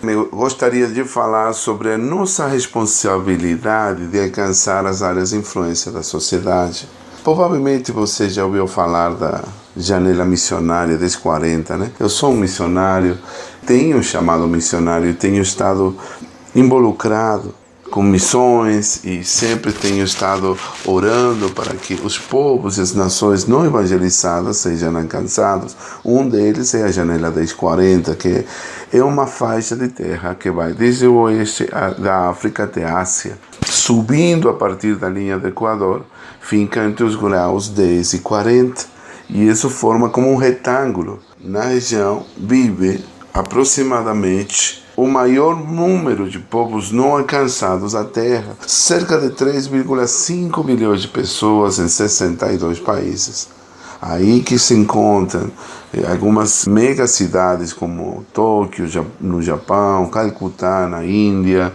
Eu gostaria de falar sobre a nossa responsabilidade de alcançar as áreas de influência da sociedade. Provavelmente você já ouviu falar da janela missionária desde 40, né? Eu sou um missionário, tenho chamado missionário, tenho estado involucrado com missões e sempre tenho estado orando para que os povos e as nações não evangelizadas sejam alcançados. Um deles é a janela 1040, que é uma faixa de terra que vai desde o oeste da África até a Ásia, subindo a partir da linha do Equador, fica entre os graus 10 e 40, e isso forma como um retângulo. Na região vive aproximadamente o maior número de povos não alcançados à Terra, cerca de 3,5 milhões de pessoas em 62 países. Aí que se encontram algumas megacidades como Tóquio, no Japão, Calcutá, na Índia,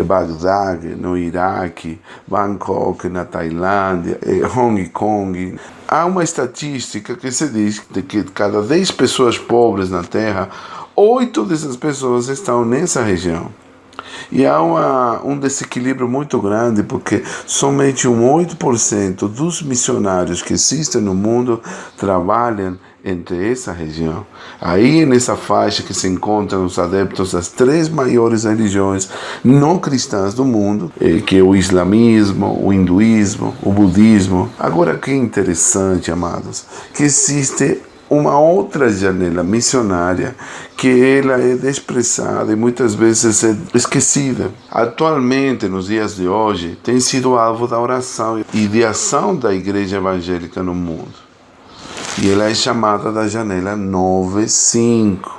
Bagdá, no Iraque, Bangkok, na Tailândia, Hong Kong. Há uma estatística que se diz de que cada 10 pessoas pobres na Terra, 8 dessas pessoas estão nessa região. E há um desequilíbrio muito grande, porque somente 8% dos missionários que existem no mundo trabalham entre essa região. Aí, nessa faixa que se encontram os adeptos das 3 maiores religiões não cristãs do mundo, que é o islamismo, o hinduísmo, o budismo. Agora, que interessante, amados, que existe uma outra janela missionária que ela é desprezada e muitas vezes é esquecida. Atualmente, nos dias de hoje, tem sido alvo da oração e de ação da igreja evangélica no mundo. E ela é chamada da janela 95.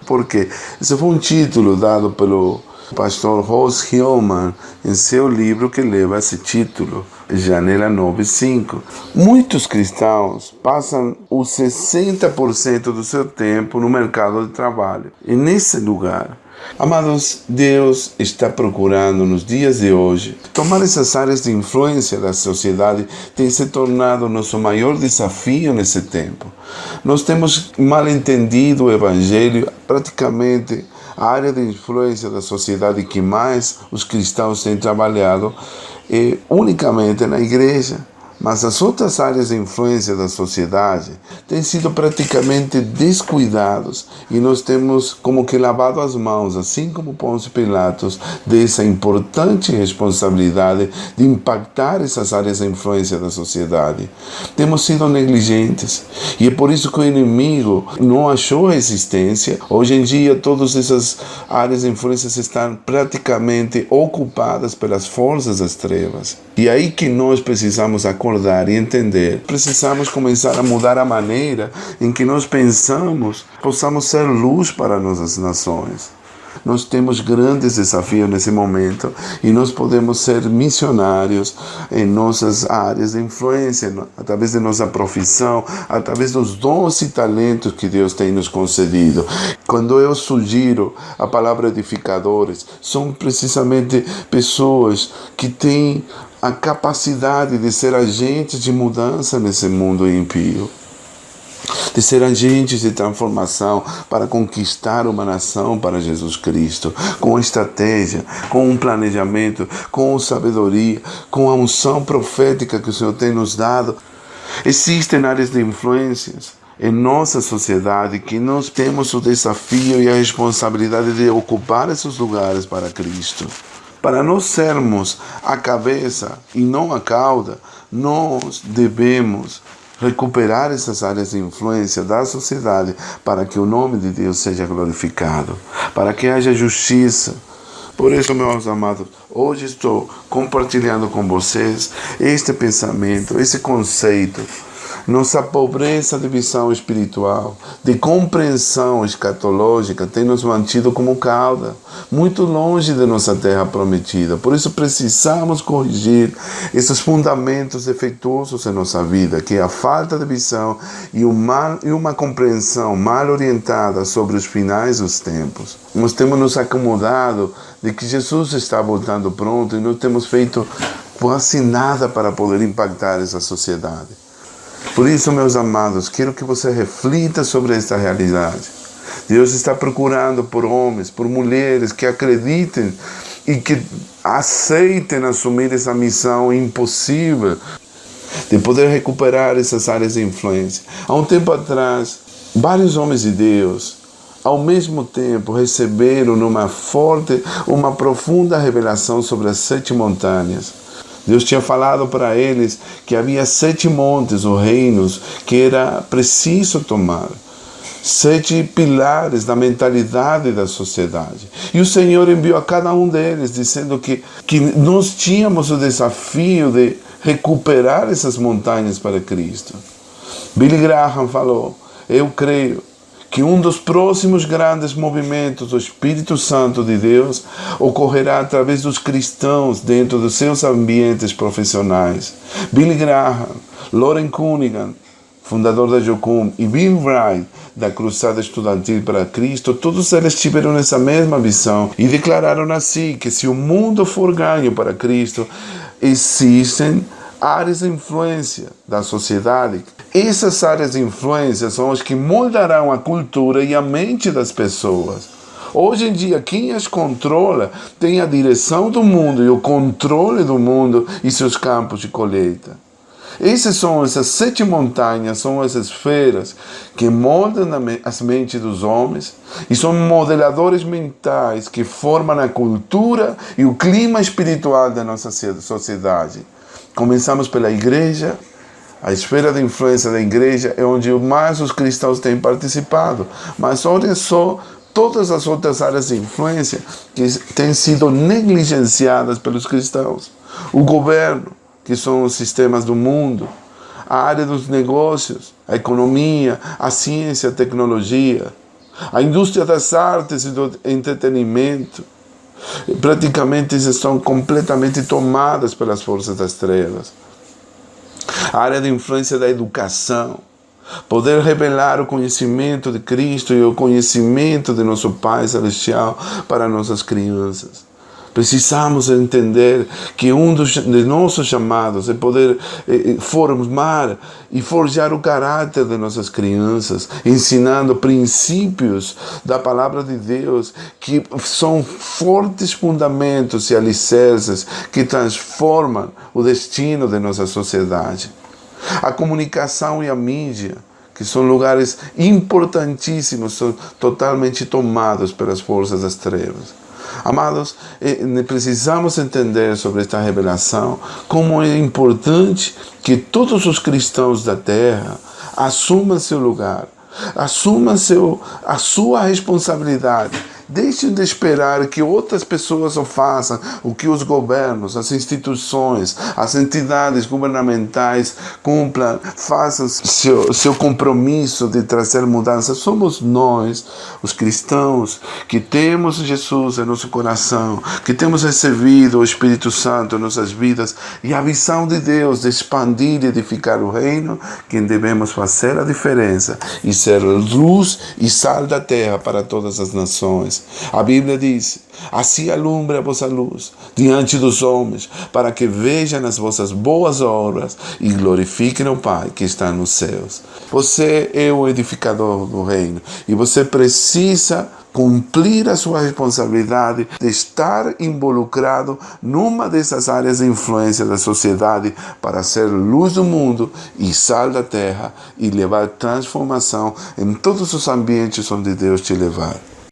Por quê? Esse foi um título dado pelo pastor Ross Hillman em seu livro que leva esse título, Janela 95. Muitos cristãos passam os 60% do seu tempo no mercado de trabalho. E nesse lugar, amados, Deus está procurando nos dias de hoje. Tomar essas áreas de influência da sociedade tem se tornado o nosso maior desafio nesse tempo. Nós temos mal entendido o Evangelho. Praticamente a área de influência da sociedade que mais os cristãos têm trabalhado é unicamente na igreja. Mas as outras áreas de influência da sociedade têm sido praticamente descuidados e nós temos como que lavado as mãos, assim como Pôncio Pilatos, dessa importante responsabilidade de impactar essas áreas de influência da sociedade. Temos sido negligentes e é por isso que o inimigo não achou resistência. Hoje em dia todas essas áreas de influência estão praticamente ocupadas pelas forças das trevas. E aí que nós precisamos acordar e entender. Precisamos começar a mudar a maneira em que nós pensamos, possamos ser luz para nossas nações. Nós temos grandes desafios nesse momento e nós podemos ser missionários em nossas áreas de influência, através de nossa profissão, através dos dons e talentos que Deus tem nos concedido. Quando eu sugiro a palavra edificadores, são precisamente pessoas que têm a capacidade de ser agentes de mudança nesse mundo impio, de ser agentes de transformação para conquistar uma nação para Jesus Cristo, com estratégia, com um planejamento, com sabedoria, com a unção profética que o Senhor tem nos dado. Existem áreas de influências em nossa sociedade que nós temos o desafio e a responsabilidade de ocupar esses lugares para Cristo. Para nós sermos a cabeça e não a cauda, nós devemos recuperar essas áreas de influência da sociedade para que o nome de Deus seja glorificado, para que haja justiça. Por isso, meus amados, hoje estou compartilhando com vocês este pensamento, esse conceito. Nossa pobreza de visão espiritual, de compreensão escatológica, tem nos mantido como cauda, muito longe de nossa terra prometida. Por isso precisamos corrigir esses fundamentos defeituosos em nossa vida, que é a falta de visão e uma compreensão mal orientada sobre os finais dos tempos. Nós temos nos acomodado de que Jesus está voltando pronto e não temos feito quase nada para poder impactar essa sociedade. Por isso, meus amados, quero que você reflita sobre esta realidade. Deus está procurando por homens, por mulheres que acreditem e que aceitem assumir essa missão impossível de poder recuperar essas áreas de influência. Há um tempo atrás, vários homens de Deus, ao mesmo tempo, receberam uma profunda revelação sobre as 7 montanhas. Deus tinha falado para eles que havia 7 montes ou reinos que era preciso tomar. 7 pilares da mentalidade da sociedade. E o Senhor enviou a cada um deles, dizendo que nós tínhamos o desafio de recuperar essas montanhas para Cristo. Billy Graham falou: eu creio que um dos próximos grandes movimentos do Espírito Santo de Deus ocorrerá através dos cristãos dentro dos seus ambientes profissionais. Billy Graham, Loren Cunningham, fundador da Jocum, e Bill Wright, da Cruzada Estudantil para Cristo, todos eles tiveram essa mesma visão e declararam assim, que se o mundo for ganho para Cristo, existem áreas de influência da sociedade. Essas áreas de influência são as que moldarão a cultura e a mente das pessoas. Hoje em dia, quem as controla tem a direção do mundo e o controle do mundo e seus campos de colheita. Essas 7 montanhas são as esferas que moldam as mentes dos homens e são modeladores mentais que formam a cultura e o clima espiritual da nossa sociedade. Começamos pela igreja. A esfera de influência da igreja é onde mais os cristãos têm participado. Mas olha só todas as outras áreas de influência que têm sido negligenciadas pelos cristãos. O governo, que são os sistemas do mundo, a área dos negócios, a economia, a ciência, a tecnologia, a indústria das artes e do entretenimento, praticamente estão completamente tomadas pelas forças das trevas. A área de influência da educação, poder revelar o conhecimento de Cristo e o conhecimento de nosso Pai Celestial para nossas crianças. Precisamos entender que um de nossos chamados é poder formar e forjar o caráter de nossas crianças, ensinando princípios da palavra de Deus que são fortes fundamentos e alicerces que transformam o destino de nossa sociedade. A comunicação e a mídia, que são lugares importantíssimos, são totalmente tomados pelas forças das trevas. Amados, precisamos entender sobre esta revelação como é importante que todos os cristãos da terra assumam seu lugar, assumam a sua responsabilidade. Deixem de esperar que outras pessoas o façam, o que os governos, as instituições, as entidades governamentais cumpram, façam seu compromisso de trazer mudanças. Somos nós, os cristãos, que temos Jesus em nosso coração, que temos recebido o Espírito Santo em nossas vidas e a visão de Deus de expandir e edificar o reino, que devemos fazer a diferença e ser luz e sal da terra para todas as nações. A Bíblia diz: assim alumbra a vossa luz diante dos homens, para que vejam as vossas boas obras e glorifiquem o Pai que está nos céus. Você é o edificador do reino e você precisa cumprir a sua responsabilidade de estar involucrado numa dessas áreas de influência da sociedade para ser luz do mundo e sal da terra e levar transformação em todos os ambientes onde Deus te levar.